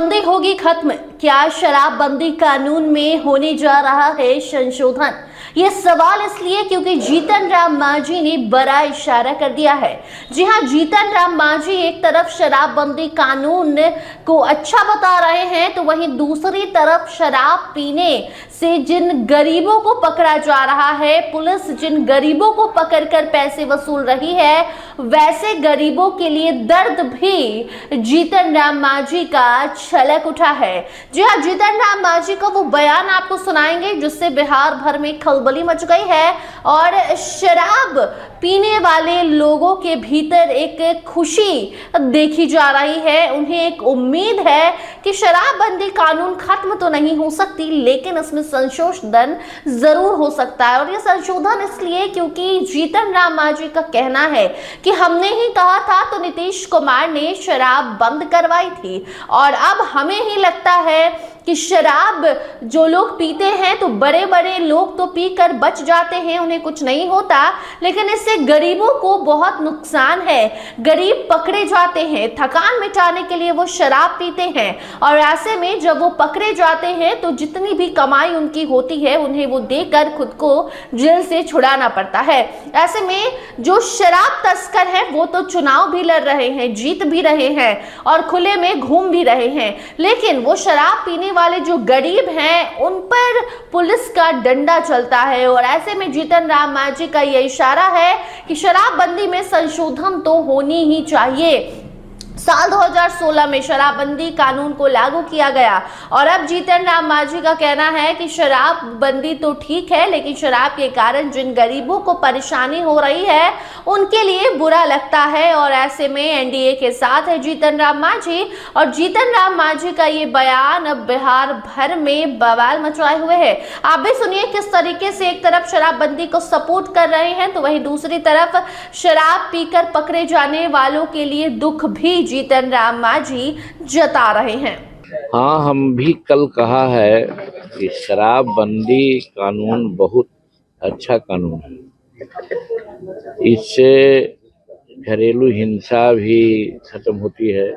शराबबंदी होगी खत्म? क्या शराबबंदी कानून में होने जा रहा है संशोधन? ये सवाल इसलिए क्योंकि जीतन राम मांझी ने बड़ा इशारा कर दिया है। जी हां, जीतन राम मांझी एक तरफ शराबबंदी कानून को अच्छा बता रहे हैं तो वहीं दूसरी तरफ शराब पीने से जिन गरीबों को पकड़ा जा रहा है, पुलिस जिन गरीबों को पकड़कर पैसे वसूल रही है, वैसे गरीबों के लिए दर्द भी जीतन राम मांझी का छलक उठा है। जी हाँ, जीतन राम मांझी का वो बयान आपको सुनाएंगे जिससे बिहार भर में खलबली मच गई है और शराब पीने वाले लोगों के भीतर एक खुशी देखी जा रही है। उन्हें एक उम्मीद है कि शराबबंदी कानून खत्म तो नहीं हो सकती, लेकिन इसमें संशोधन जरूर हो सकता है। और ये संशोधन इसलिए क्योंकि जीतन राम मांझी का कहना है कि हमने ही कहा था तो नीतीश कुमार ने शराब बंद करवाई थी और अब हमें ही लगता है कि शराब जो लोग पीते हैं तो बड़े बड़े लोग तो पीकर बच जाते हैं, उन्हें कुछ नहीं होता, लेकिन इससे गरीबों को बहुत नुकसान है। गरीब पकड़े जाते हैं, थकान मिटाने के लिए वो शराब पीते हैं और ऐसे में जब वो पकड़े जाते हैं तो जितनी भी कमाई उनकी होती है उन्हें वो देकर खुद को जेल से छुड़ाना पड़ता है। ऐसे में जो शराब तस्कर है वो तो चुनाव भी लड़ रहे हैं, जीत भी रहे हैं और खुले में घूम भी रहे हैं, लेकिन वो शराब पीने वाले जो गरीब हैं उन पर पुलिस का डंडा चलता है। और ऐसे में जीतन राम मांझी का यह इशारा है कि शराबबंदी में संशोधन तो होनी ही चाहिए। साल 2016 में शराबबंदी कानून को लागू किया गया और अब जीतन राम मांझी का कहना है कि शराबबंदी तो ठीक है, लेकिन शराब के कारण जिन गरीबों को परेशानी हो रही है उनके लिए बुरा लगता है। और ऐसे में एनडीए के साथ है जीतन राम मांझी और जीतन राम मांझी का ये बयान अब बिहार भर में बवाल मचाए हुए है। आप भी सुनिए किस तरीके से एक तरफ शराबबंदी को सपोर्ट कर रहे हैं तो वहीं दूसरी तरफ शराब पीकर पकड़े जाने वालों के लिए दुख भी जीतन राम मांझी जता रहे हैं। हाँ, हम भी कल कहा है कि शराबबंदी कानून बहुत अच्छा कानून है। इससे घरेलू हिंसा भी खत्म होती है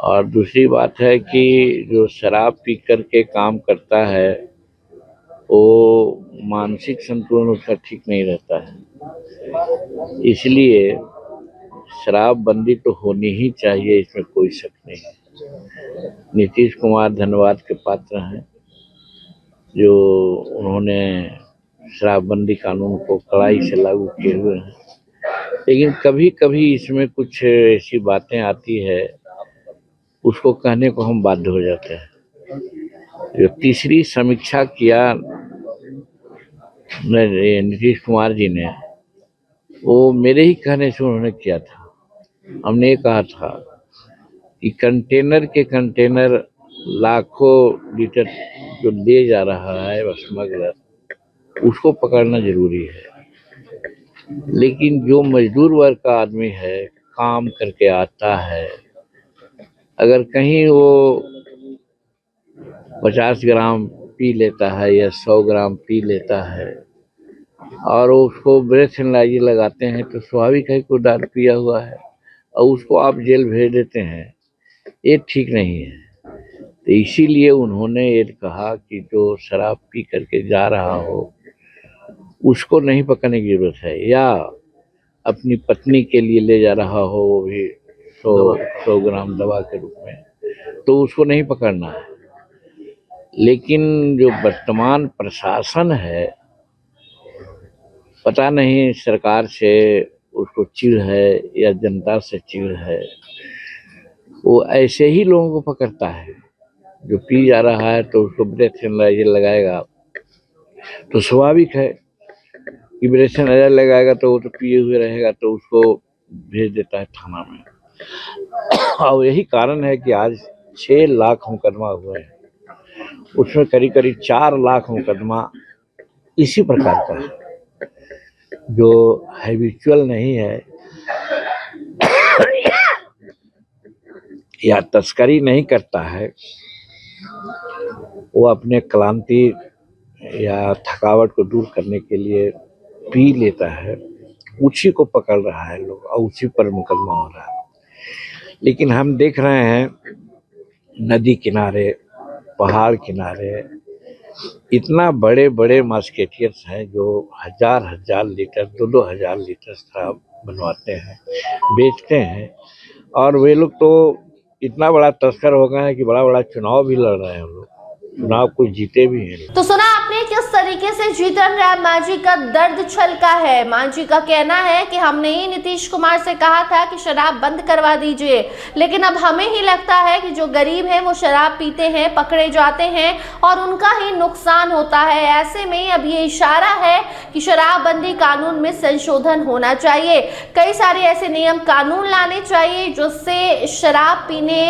और दूसरी बात है कि जो शराब पी करके काम करता है वो मानसिक संतुलन उसका ठीक नहीं रहता है। इसलिए शराबबंदी तो होनी ही चाहिए, इसमें कोई शक नहीं है। नीतीश कुमार धन्यवाद के पात्र हैं जो उन्होंने शराबबंदी कानून को कड़ाई से लागू किए हुए हैं, लेकिन कभी कभी इसमें कुछ ऐसी बातें आती है उसको कहने को हम बाध्य हो जाते हैं। जो तीसरी समीक्षा किया नीतीश कुमार जी ने, वो मेरे ही कहने से उन्होंने किया था। हमने ये कहा था कि कंटेनर के कंटेनर लाखों लीटर जो ले जा रहा है स्मगलर, उसको पकड़ना जरूरी है। लेकिन जो मजदूर वर्ग का आदमी है, काम करके आता है, अगर कहीं वो 50 ग्राम पी लेता है या 100 ग्राम पी लेता है और उसको ब्रेथ एनालाइजर लगाते हैं तो स्वाभाविक है कि दारू पिया हुआ है और उसको आप जेल भेज देते हैं, ये ठीक नहीं है। तो इसीलिए उन्होंने ये कहा कि जो शराब पी करके जा रहा हो उसको नहीं पकड़ने की जरूरत है, या अपनी पत्नी के लिए ले जा रहा हो वो भी 100 ग्राम दवा के रूप में, तो उसको नहीं पकड़ना है। लेकिन जो वर्तमान प्रशासन है, पता नहीं सरकार से उसको चिढ़ है या जनता से चिढ़ है, वो ऐसे ही लोगों को पकड़ता है। जो पी जा रहा है तो उसको ब्रेथ एनालाइजर लगाएगा, तो स्वाभाविक है कि ब्रेथ एनालाइजर लगाएगा तो वो तो पिए हुए रहेगा, तो उसको भेज देता है थाना में। और यही कारण है कि आज 6 लाख मुकदमा हुए हैं, उसमें करीब करीब 4 लाख मुकदमा इसी प्रकार का है जो हैबिचुअल नहीं है या तस्करी नहीं करता है, वो अपने क्लांति या थकावट को दूर करने के लिए पी लेता है, उसी को पकड़ रहा है लोग और उसी पर मुकदमा हो रहा है। लेकिन हम देख रहे हैं नदी किनारे, पहाड़ किनारे इतना बड़े बड़े मार्केटियर्स हैं जो हजार हजार लीटर, 2-2 हजार लीटर शराब बनवाते हैं, बेचते हैं। और वे लोग तो इतना बड़ा तस्कर हो गए हैं कि बड़ा बड़ा चुनाव भी लड़ रहे हैं। लोग चुनाव कुछ जीते भी हैं। तो सुना आपने किस तरीके से जीतन राम मांझी का दर्द छलका है। मांझी का कहना है कि हमने ही नीतीश कुमार से कहा था कि शराब बंद करवा दीजिए, लेकिन अब हमें ही लगता है कि जो गरीब है वो शराब पीते हैं, पकड़े जाते हैं और उनका ही नुकसान होता है। ऐसे में अब ये इशारा है कि शराबबंदी कानून में संशोधन होना चाहिए। कई सारे ऐसे नियम कानून लाने चाहिए जिससे शराब पीने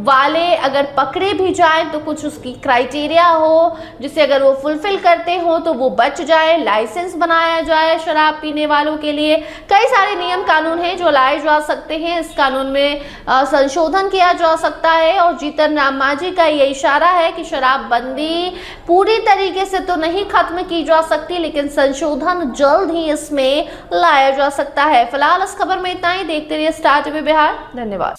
वाले अगर पकड़े भी जाए तो कुछ उसकी क्राइटेरिया हो, जिसे अगर वो फुलफिल करते हो तो वो बच जाए, लाइसेंस बनाया जाए शराब पीने वालों के लिए। कई सारे नियम कानून हैं जो लाए जा सकते हैं, इस कानून में संशोधन किया जा सकता है। और जीतन राम मांझी का ये इशारा है कि शराबबंदी पूरी तरीके से तो नहीं खत्म की जा सकती, लेकिन संशोधन जल्द ही इसमें लाया जा सकता है। फिलहाल इस खबर में इतना ही। देखते रहिए स्टार टीवी बिहार। धन्यवाद।